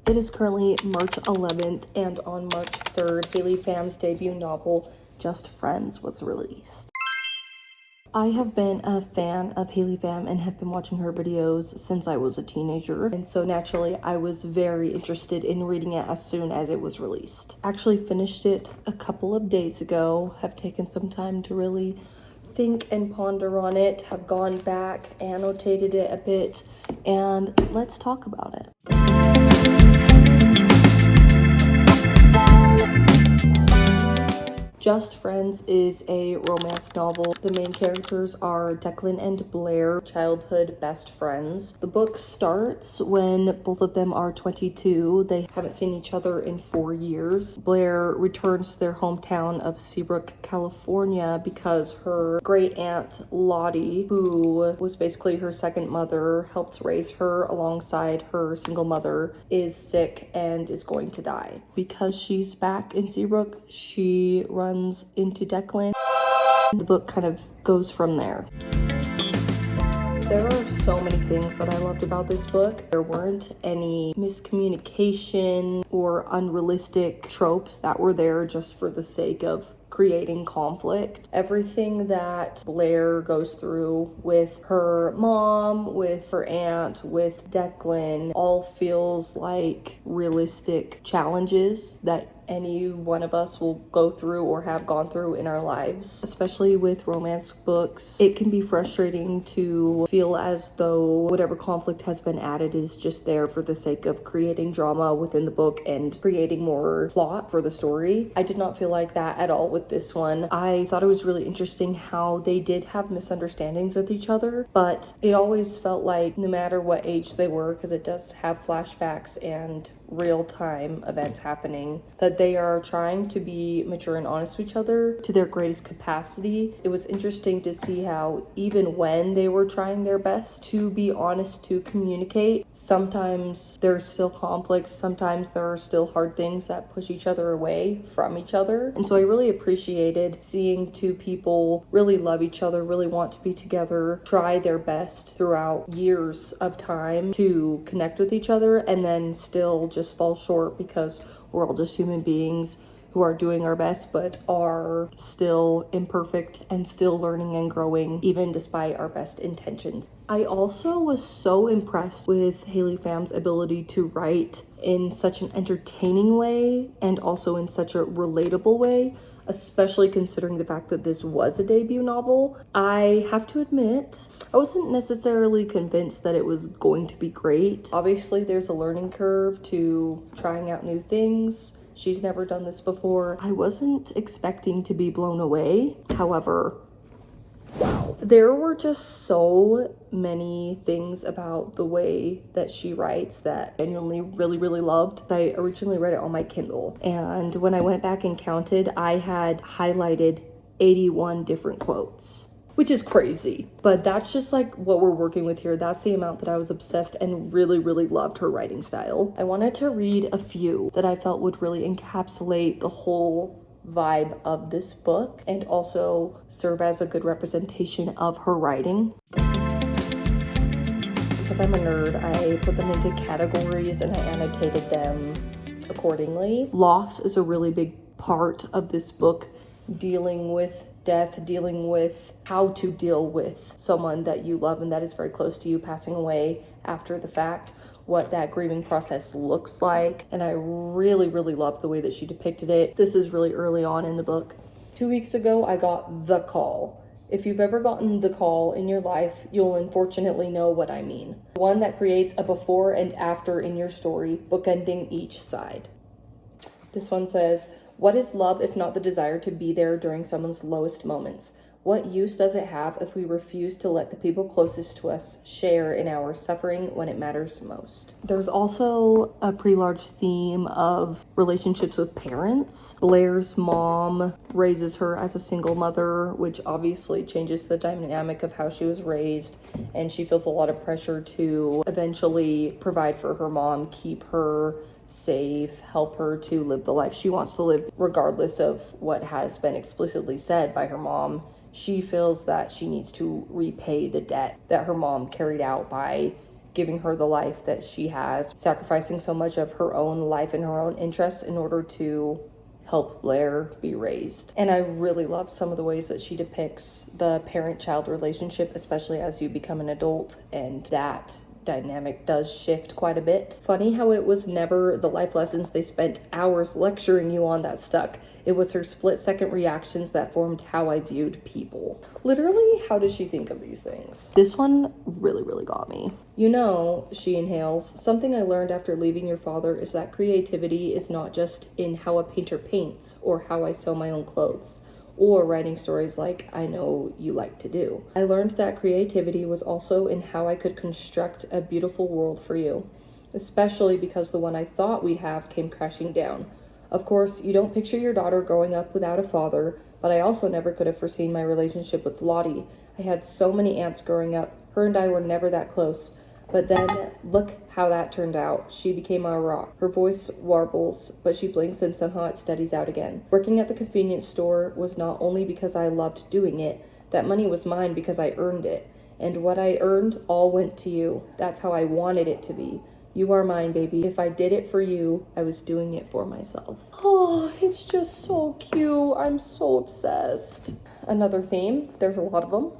It is currently March 11th, and on March 3rd, Haley Pham's debut novel, Just Friends, was released. I have been a fan of Haley Pham and have been watching her videos since I was a teenager, and so naturally I was very interested in reading it as soon as it was released. Actually finished it a couple of days ago, have taken some time to really think and ponder on it, have gone back, annotated it a bit, and let's talk about it. Just Friends is a romance novel. The main characters are Declan and Blair, childhood best friends. The book starts when both of them are 22. They haven't seen each other in 4 years. Blair returns to their hometown of Seabrook, California, because her great aunt Lottie, who was basically her second mother, helped raise her alongside her single mother, is sick and is going to die. Because she's back in Seabrook, she runs into Declan. The book kind of goes from there. There are so many things that I loved about this book. There weren't any miscommunication or unrealistic tropes that were there just for the sake of creating conflict. Everything that Blair goes through with her mom, with her aunt, with Declan, all feels like realistic challenges that any one of us will go through or have gone through in our lives. Especially with romance books, it can be frustrating to feel as though whatever conflict has been added is just there for the sake of creating drama within the book and creating more plot for the story. I did not feel like that at all with this one. I thought it was really interesting how they did have misunderstandings with each other, but it always felt like no matter what age they were, because it does have flashbacks and real-time events happening, that they are trying to be mature and honest with each other to their greatest capacity. It was interesting to see how even when they were trying their best to be honest, to communicate, sometimes there's still conflicts, sometimes there are still hard things that push each other away from each other. And so I really appreciated seeing two people really love each other, really want to be together, try their best throughout years of time to connect with each other, and then still just fall short because we're all just human beings who are doing our best but are still imperfect and still learning and growing even despite our best intentions. I also was so impressed with Haley Pham's ability to write in such an entertaining way and also in such a relatable way, especially considering the fact that this was a debut novel. I have to admit, I wasn't necessarily convinced that it was going to be great. Obviously, there's a learning curve to trying out new things. She's never done this before. I wasn't expecting to be blown away. However, wow. There were just so many things about the way that she writes that I genuinely really loved. I originally read it on my Kindle, and when I went back and counted, I had highlighted 81 different quotes, which is crazy, but that's just like what we're working with here. That's the amount that I was obsessed and really loved her writing style. I wanted to read a few that I felt would really encapsulate the whole vibe of this book and also serve as a good representation of her writing. Because I'm a nerd, I put them into categories and I annotated them accordingly. Loss is a really big part of this book, dealing with death, dealing with how to deal with someone that you love and that is very close to you passing away after the fact, what that grieving process looks like. And I really love the way that she depicted it. This is really early on in the book. 2 weeks ago, I got the call. If you've ever gotten the call in your life, you'll unfortunately know what I mean. One that creates a before and after in your story, bookending each side. This one says, "What is love if not the desire to be there during someone's lowest moments? What use does it have if we refuse to let the people closest to us share in our suffering when it matters most?" There's also a pretty large theme of relationships with parents. Blair's mom raises her as a single mother, which obviously changes the dynamic of how she was raised, and she feels a lot of pressure to eventually provide for her mom, keep her safe, help her to live the life she wants to live, regardless of what has been explicitly said by her mom. She feels that she needs to repay the debt that her mom carried out by giving her the life that she has, sacrificing so much of her own life and her own interests in order to help Blair be raised. And I really love some of the ways that she depicts the parent-child relationship, especially as you become an adult, and that dynamic does shift quite a bit. Funny how it was never the life lessons they spent hours lecturing you on that stuck. It was her split-second reactions that formed how I viewed people. Literally, how does she think of these things? This one really got me. You know, she inhales, something I learned after leaving your father is that creativity is not just in how a painter paints or how I sew my own clothes, or writing stories like I know you like to do. I learned that creativity was also in how I could construct a beautiful world for you, especially because the one I thought we'd have came crashing down. Of course, you don't picture your daughter growing up without a father, but I also never could have foreseen my relationship with Lottie. I had so many aunts growing up. Her and I were never that close. But then, look how that turned out. She became our rock. Her voice warbles, but she blinks and somehow it steadies out again. Working at the convenience store was not only because I loved doing it, that money was mine because I earned it. And what I earned all went to you. That's how I wanted it to be. You are mine, baby. If I did it for you, I was doing it for myself. Oh, it's just so cute. I'm so obsessed. Another theme, there's a lot of them,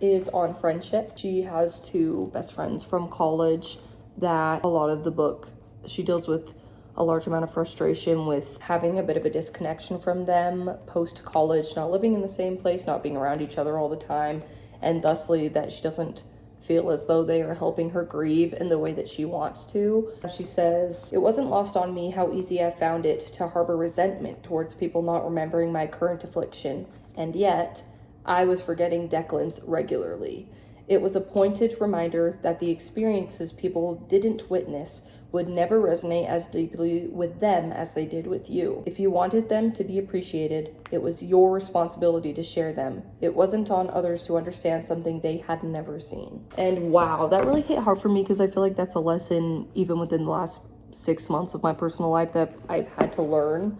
is on friendship. She has two best friends from college that a lot of the book, she deals with a large amount of frustration with having a bit of a disconnection from them post-college, not living in the same place, not being around each other all the time, and thusly that she doesn't feel as though they are helping her grieve in the way that she wants to. She says, it wasn't lost on me how easy I found it to harbor resentment towards people not remembering my current affliction, and yet I was forgetting Declan's regularly. It was a pointed reminder that the experiences people didn't witness would never resonate as deeply with them as they did with you. If you wanted them to be appreciated, it was your responsibility to share them. It wasn't on others to understand something they had never seen. And wow, that really hit hard for me because I feel like that's a lesson even within the last 6 months of my personal life that I've had to learn.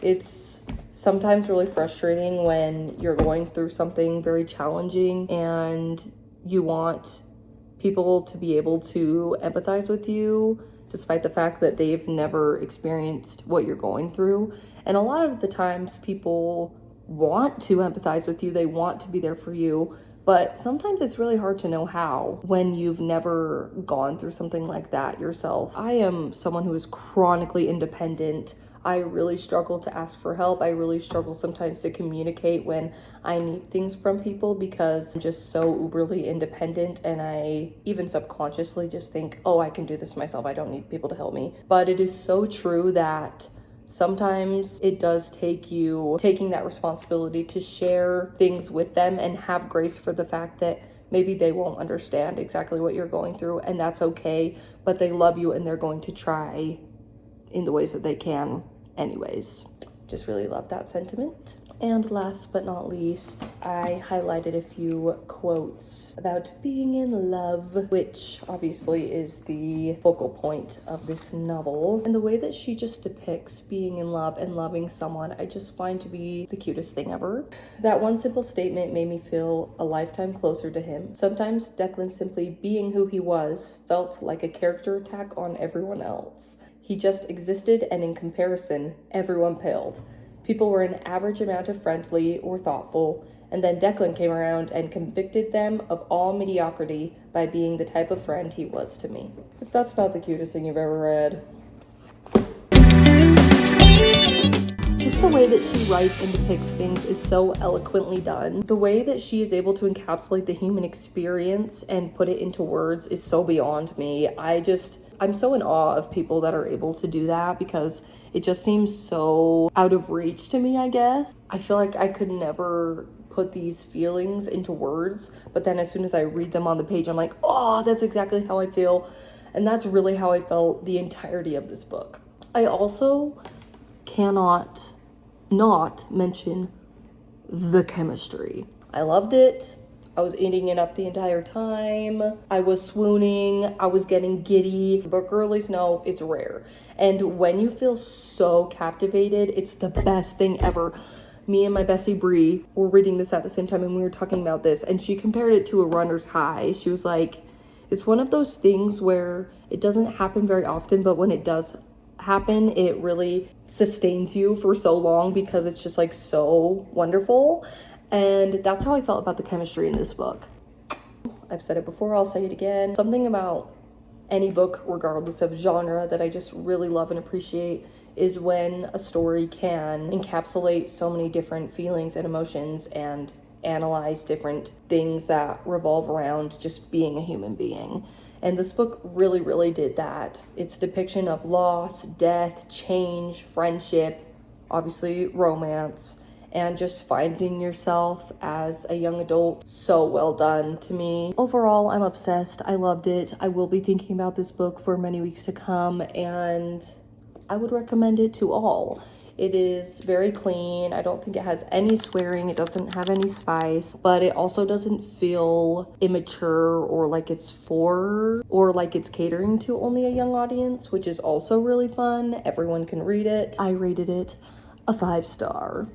It's sometimes really frustrating when you're going through something very challenging and you want people to be able to empathize with you despite the fact that they've never experienced what you're going through. And a lot of the times people want to empathize with you, they want to be there for you, but sometimes it's really hard to know how when you've never gone through something like that yourself. I am someone who is chronically independent. I really struggle to ask for help. I really struggle sometimes to communicate when I need things from people because I'm just so uberly independent, and I even subconsciously just think, oh, I can do this myself. I don't need people to help me. But it is so true that sometimes it does take you taking that responsibility to share things with them and have grace for the fact that maybe they won't understand exactly what you're going through, and that's okay, but they love you and they're going to try in the ways that they can anyways. Just really love that sentiment. And last but not least, I highlighted a few quotes about being in love, which obviously is the focal point of this novel. And the way that she just depicts being in love and loving someone, I just find to be the cutest thing ever. That one simple statement made me feel a lifetime closer to him. Sometimes Declan simply being who he was felt like a character attack on everyone else. He just existed, and in comparison, everyone paled. People were an average amount of friendly or thoughtful, and then Declan came around and convicted them of all mediocrity by being the type of friend he was to me. If that's not the cutest thing you've ever read. Just the way that she writes and depicts things is so eloquently done. The way that she is able to encapsulate the human experience and put it into words is so beyond me. I'm so in awe of people that are able to do that because it just seems so out of reach to me, I guess. I feel like I could never put these feelings into words, but then as soon as I read them on the page, I'm like, oh, that's exactly how I feel. And that's really how I felt the entirety of this book. I also cannot not mention the chemistry. I loved it. I was eating it up the entire time. I was swooning. I was getting giddy. But girlies know it's rare. And when you feel so captivated, it's the best thing ever. Me and my bestie Bree were reading this at the same time, and we were talking about this, and she compared it to a runner's high. She was like, It's one of those things where it doesn't happen very often, but when it does happen, it really sustains you for so long because it's just like so wonderful. And that's how I felt about the chemistry in this book. I've said it before, I'll say it again. Something about any book, regardless of genre, that I just really love and appreciate is when a story can encapsulate so many different feelings and emotions and analyze different things that revolve around just being a human being. And this book really, really did that. Its depiction of loss, death, change, friendship, obviously romance, and just finding yourself as a young adult. So well done to me. Overall, I'm obsessed. I loved it. I will be thinking about this book for many weeks to come, and I would recommend it to all. It is very clean. I don't think it has any swearing. It doesn't have any spice, but it also doesn't feel immature or like it's catering to only a young audience, which is also really fun. Everyone can read it. I rated it a 5-star.